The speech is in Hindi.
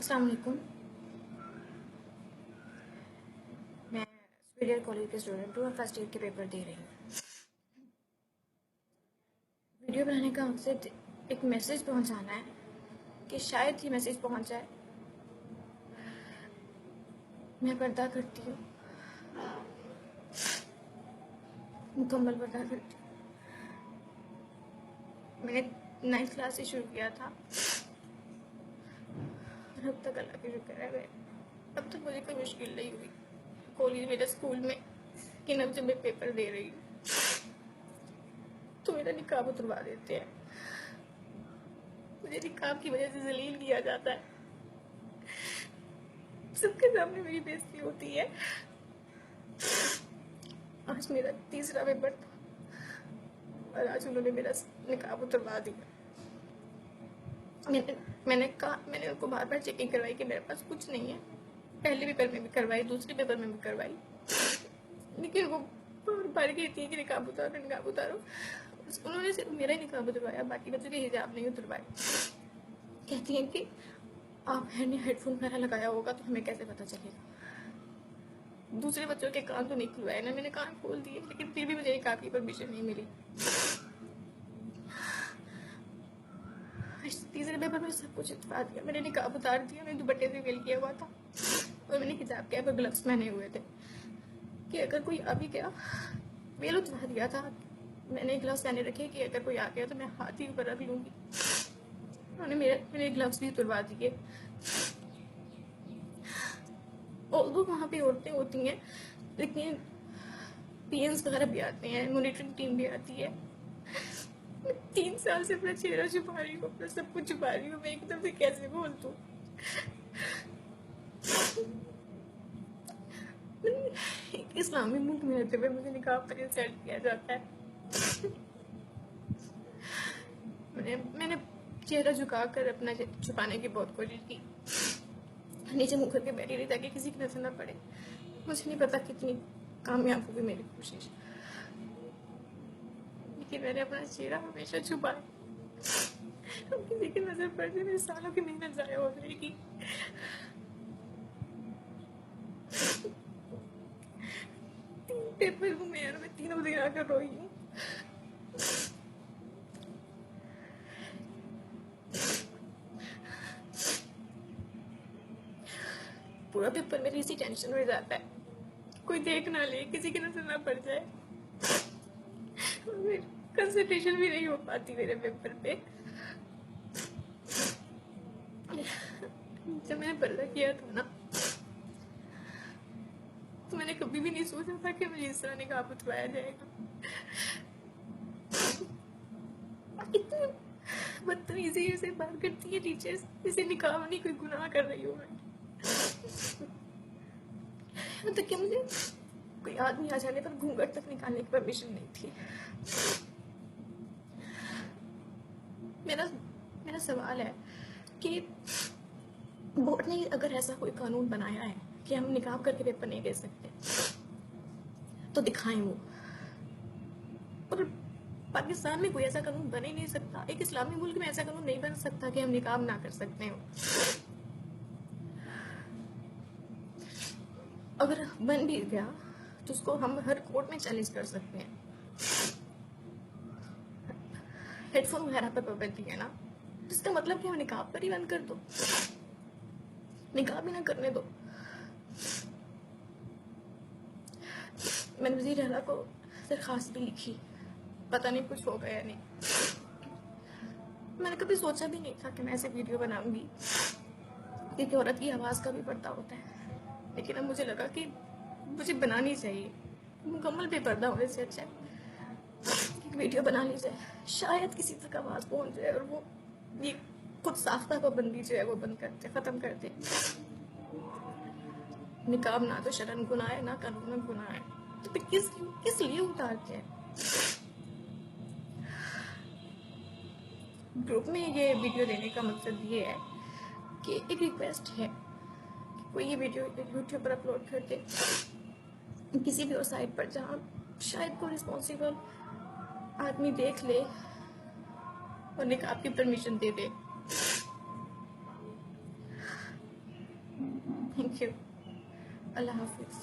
अस्सलाम वालेकुम। मैं सुपीरियर कॉलेज के स्टूडेंट हूँ और फर्स्ट ईयर के पेपर दे रही हूँ। वीडियो बनाने का मकसद एक मैसेज पहुँचाना है कि शायद ये मैसेज पहुँच जाए। मैं पर्दा करती हूँ, मुकम्मल पर्दा करती हूँ। मैंने 9th क्लास से शुरू किया था और अब तक अल्लाह की शुक्र है अब तक मुझे कोई मुश्किल नहीं हुई कॉलेज मेरे स्कूल में। लेकिन अब जब मैं पेपर दे रही हूँ तो मेरा निकाब उतरवा देते हैं। मुझे निकाब की वजह से जलील किया जाता है, सबके सामने मेरी बेइज्जती होती है। आज मेरा तीसरा पेपर था और आज उन्होंने मेरा निकाब उतरवा दिया। मैंने उनको बार बार चेकिंग करवाई कि मेरे पास कुछ नहीं है। पहले पेपर में भी करवाई, दूसरे पेपर में भी करवाई, लेकिन वो बार बार कहती है कि निकाब उतारो निकाब उतारो। उन्होंने सिर्फ मेरा ही निकाब उतरवाया, बाकी बच्चों के हिजाब नहीं उतरवाए। कहती हैं कि आपने हेडफोन वगैरह लगाया होगा तो हमें कैसे पता चलेगा। दूसरे बच्चों के कान तो नहीं खुलवाए ना, मैंने कान खोल दिए, लेकिन फिर भी मुझे निकाब की परमिशन नहीं मिली। तीसरे पेपर में सब कुछ इतफा दिया, मैंने निकाब उतार दिया, मैंने दुपट्टे से वेल किया हुआ था और मैंने हिजाब कैप और ग्लव्स पहने हुए थे कि अगर कोई आ भी गया, वेल उतरा दिया था, मैंने ग्लव्स पहने रखे कि अगर कोई आ गया तो मैं हाथ ही ऊपर रख लूंगी। उन्होंने मेरे ग्लव्स भी उतरवा दिए। ऑल्दो वहाँ पे औरतें होती हैं, लेकिन पीएंस वगैरह भी आते हैं, मॉनिटरिंग टीम भी आती है। 3 साल से अपना चेहरा छुपा रही हूँ, अपना सब कुछ छुपा रही हूँ, मैं एकदम से कैसे बोल दूँ। एक इस्लामी मुल्क में रहते हुए मुझे निकाब पर इंसल्ट किया जाता है। मैंने चेहरा झुकाकर अपना छुपाने की बहुत कोशिश की, नीचे मुँह करके बैठी रही ताकि किसी की नजर न पड़े। मुझे नहीं पता कितनी कामयाब होगी मेरी कोशिश, लेकिन मैंने अपना चेहरा हमेशा छुपाया। अब किसी की नजर पड़ जाए, मेरे सालों की मेहनत जाया हो जाएगी। पेपर को मैं 3 दिन आकर रोई हूँ। पूरा पेपर मेरी इसी टेंशन में जाता है, कोई देख ना ले, किसी की नजर ना पड़ जाए। कंसंट्रेशन भी नहीं हो पाती मेरे पेपर पे। जब मैंने पर्दा किया था ना, तो मैंने कभी भी नहीं सोचा था कि मुझे इस तरह निकाब उतरवाया जाएगा। इतनी बदतमीजी से बात करती है टीचर्स, जैसे निकाब नहीं कोई गुनाह कर रही हूँ मैं। मतलब कि मुझे कोई आदमी आ जाने पर घूंघट तक निकालने की परमिशन नहीं थी। मेरा सवाल है कि बोर्ड ने अगर ऐसा कोई कानून बनाया है कि हम निकाब करके पेपर नहीं दे सकते, तो दिखाएं वो। और पाकिस्तान में कोई ऐसा कानून बन ही नहीं सकता, एक इस्लामी मुल्क में ऐसा कानून नहीं बन सकता कि हम निकाब ना कर सकते हो। अगर बन भी गया तो उसको हम हर कोर्ट में चैलेंज कर सकते हैं। हेडफोन वगैरह पर पाबंदी है ना, इसका मतलब कि हम निकाब पर ही बंद कर दो, निकाब ही ना करने दो। मैंने वज़ीर आला को दरखास्त भी लिखी, पता नहीं कुछ होगा या नहीं। मैंने कभी सोचा भी नहीं था कि मैं ऐसे वीडियो बनाऊंगी, क्योंकि औरत की आवाज़ का भी पर्दा होता है। लेकिन अब मुझे लगा कि मुझे बनानी चाहिए, मुकम्मल बेपर्दा होने से अच्छा है एक वीडियो बना ली जाए, शायद किसी तक आवाज़ पहुंच जाए और वो ये खुद साख्ता पाबंदी जो है वो बंद करते, ख़त्म करते। निकाब ना तो शरन गुनाह है, ना कानून गुनाह है, तो फिर किस लिए उतारते हैं। ग्रुप में ये वीडियो देने का मकसद ये है कि एक रिक्वेस्ट है कि कोई ये वीडियो यूट्यूब पर अपलोड कर दे, किसी भी और साइट पर, जहाँ शायद कोई रिस्पॉन्सिबल आदमी देख ले और निकाब की परमिशन दे दे। Thank you. अल्लाह हाफिज़।